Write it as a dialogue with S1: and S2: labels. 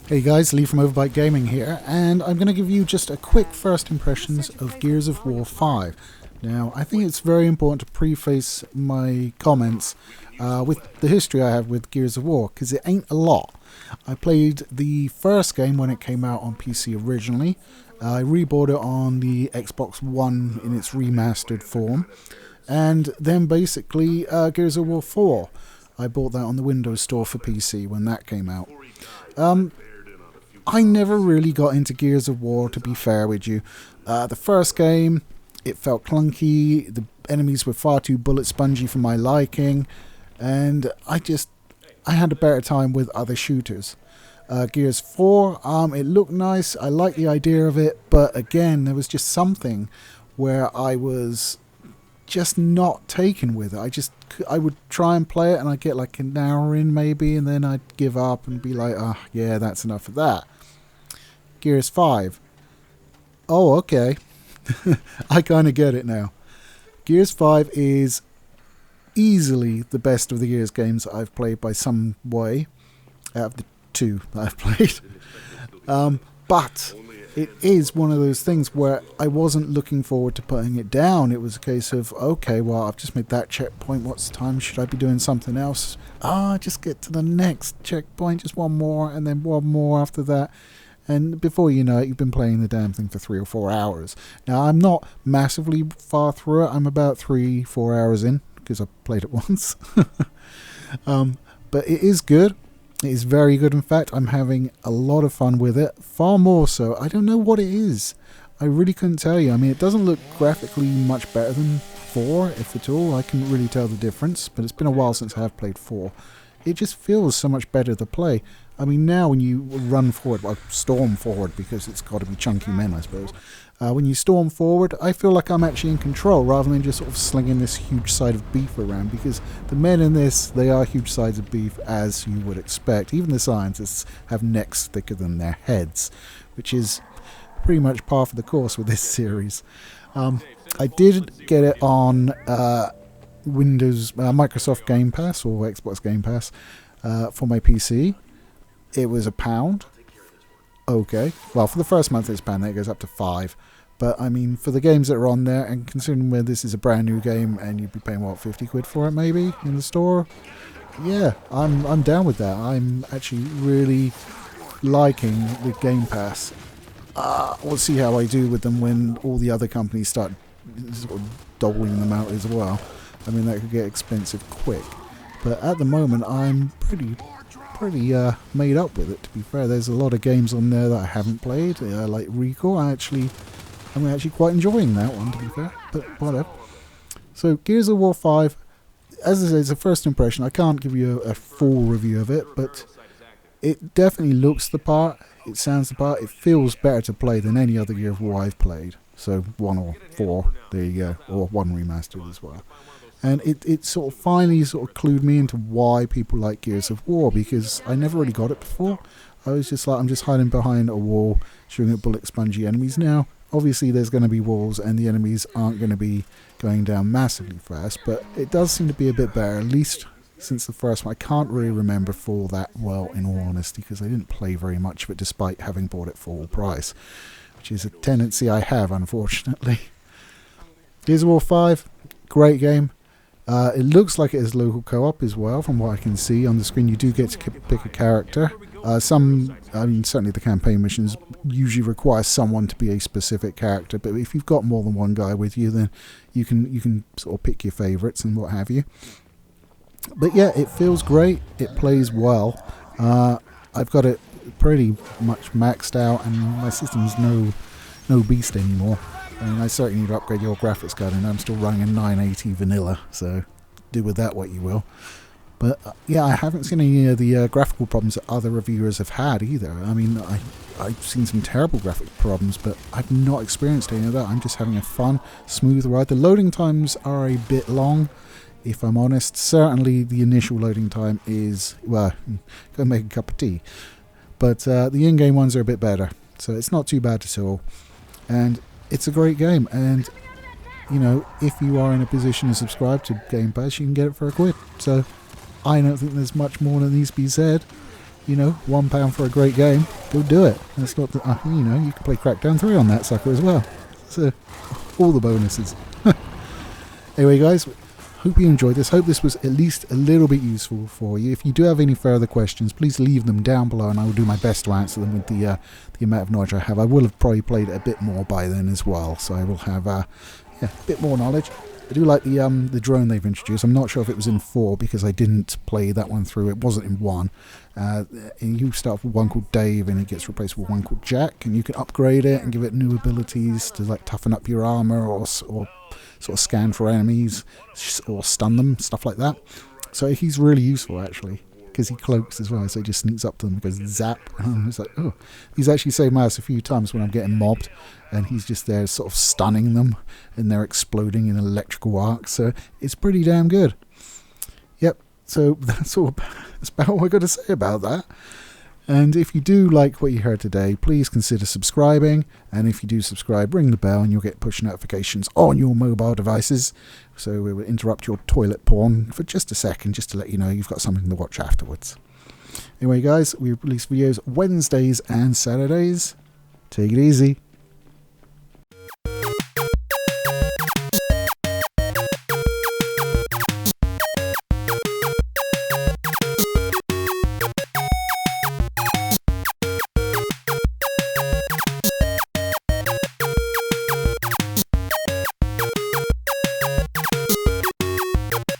S1: Hey guys, Lee from Overbite Gaming here, and I'm going to give you just a quick first impressions of Gears of War 5. Now, I think it's very important to preface my comments with the history I have with Gears of War, because it ain't a lot. I played the first game when it came out on PC originally. I rebought it on the Xbox One in its remastered form, and then basically Gears of War 4. I bought that on the Windows Store for PC when that came out. I never really got into Gears of War, to be fair with you. The first game, it felt clunky, the enemies were far too bullet spongy for my liking, and I had a better time with other shooters. Gears 4, it looked nice, I liked the idea of it, but again, there was just something where I was just not taken with it. I would try and play it and I'd get like an hour in maybe, and then I'd give up and be like, oh yeah, that's enough of that. Gears 5. Oh, okay. I kind of get it now. Gears 5 is easily the best of the Gears games I've played by some way, out of the two that I've played. But it is one of those things where I wasn't looking forward to putting it down. It was a case of, okay, well, I've just made that checkpoint. What's the time? Should I be doing something else? Just get to the next checkpoint. Just one more, and then one more after that. And before you know it, you've been playing the damn thing for 3 or 4 hours. Now, I'm not massively far through it. I'm about 3-4 hours in, because I played it once. But it is good. It is very good, in fact. I'm having a lot of fun with it. Far more so. I don't know what it is. I really couldn't tell you. I mean, it doesn't look graphically much better than 4, if at all. I couldn't really tell the difference, but it's been a while since I have played 4. It just feels so much better to play. I mean, now when you run forward, well, storm forward, because it's got to be chunky men, I suppose. When you storm forward, I feel like I'm actually in control, rather than just sort of slinging this huge side of beef around, because the men in this, they are huge sides of beef, as you would expect. Even the scientists have necks thicker than their heads, which is pretty much par for the course with this series. I did get it on Microsoft Game Pass, or Xbox Game Pass, for my PC. It was £1. Okay. Well, for the first month it's £1, then it goes up to £5. But, I mean, for the games that are on there, and considering where this is a brand new game, and you'd be paying, what, 50 quid for it, maybe, in the store? Yeah, I'm down with that. I'm actually really liking the Game Pass. We'll see how I do with them when all the other companies start sort of doling them out as well. I mean, that could get expensive quick. But at the moment, I'm pretty made up with it, to be fair. There's a lot of games on there that I haven't played, like Recall. I'm actually quite enjoying that one, to be fair, but whatever. So, Gears of War 5, as I say, it's a first impression. I can't give you a full review of it, but it definitely looks the part, it sounds the part, it feels better to play than any other Gears of War I've played. So, 1 or 4, there you go, or 1 remastered as well. And it sort of finally sort of clued me into why people like Gears of War, because I never really got it before. I was just like, I'm just hiding behind a wall, shooting at bullet spongy enemies. Now, obviously there's going to be walls and the enemies aren't going to be going down massively fast, but it does seem to be a bit better, at least since the first one. I can't really remember 4 that well, in all honesty, because I didn't play very much of it despite having bought it full price, which is a tendency I have, unfortunately. Gears of War 5, great game. It looks like it is local co-op as well, from what I can see on the screen. You do get to pick a character. Certainly the campaign missions usually require someone to be a specific character, but if you've got more than one guy with you, then you can sort of pick your favourites and what have you. But yeah, it feels great. It plays well. I've got it pretty much maxed out, and my system's no beast anymore. I mean, I certainly need to upgrade your graphics card, and I'm still running a 980 vanilla, so do with that what you will. But yeah, I haven't seen any of the graphical problems that other reviewers have had either. I mean, I've seen some terrible graphic problems, but I've not experienced any of that. I'm just having a fun, smooth ride. The loading times are a bit long, if I'm honest. Certainly the initial loading time is, well, go make a cup of tea. But the in-game ones are a bit better, so it's not too bad at all. And it's a great game, and you know, if you are in a position to subscribe to Game Pass, you can get it for £1. So I don't think there's much more that needs to be said. you know, £1 for a great game, go do it. That's not, you know, you can play Crackdown 3 on that sucker as well. So, all the bonuses. Anyway, guys, hope you enjoyed this. Hope this was at least a little bit useful for you. If you do have any further questions, please leave them down below, and I will do my best to answer them with the amount of knowledge I have. I will have probably played it a bit more by then as well, so I will have a bit more knowledge. I do like the drone they've introduced. I'm not sure if it was in 4 because I didn't play that one through. It wasn't in 1. And you start with one called Dave, and it gets replaced with one called Jack, and you can upgrade it and give it new abilities to like toughen up your armor or sort of scan for enemies or stun them, stuff like that. So he's really useful actually, because he cloaks as well, so he just sneaks up to them and goes zap. And it's like, oh, he's actually saved my ass a few times when I'm getting mobbed, and he's just there sort of stunning them, and they're exploding in electrical arcs. So it's pretty damn good. Yep. So that's about all I got to say about that. And if you do like what you heard today, please consider subscribing. And if you do subscribe, ring the bell and you'll get push notifications on your mobile devices. So we will interrupt your toilet porn for just a second, just to let you know you've got something to watch afterwards. Anyway, guys, we release videos Wednesdays and Saturdays. Take it easy.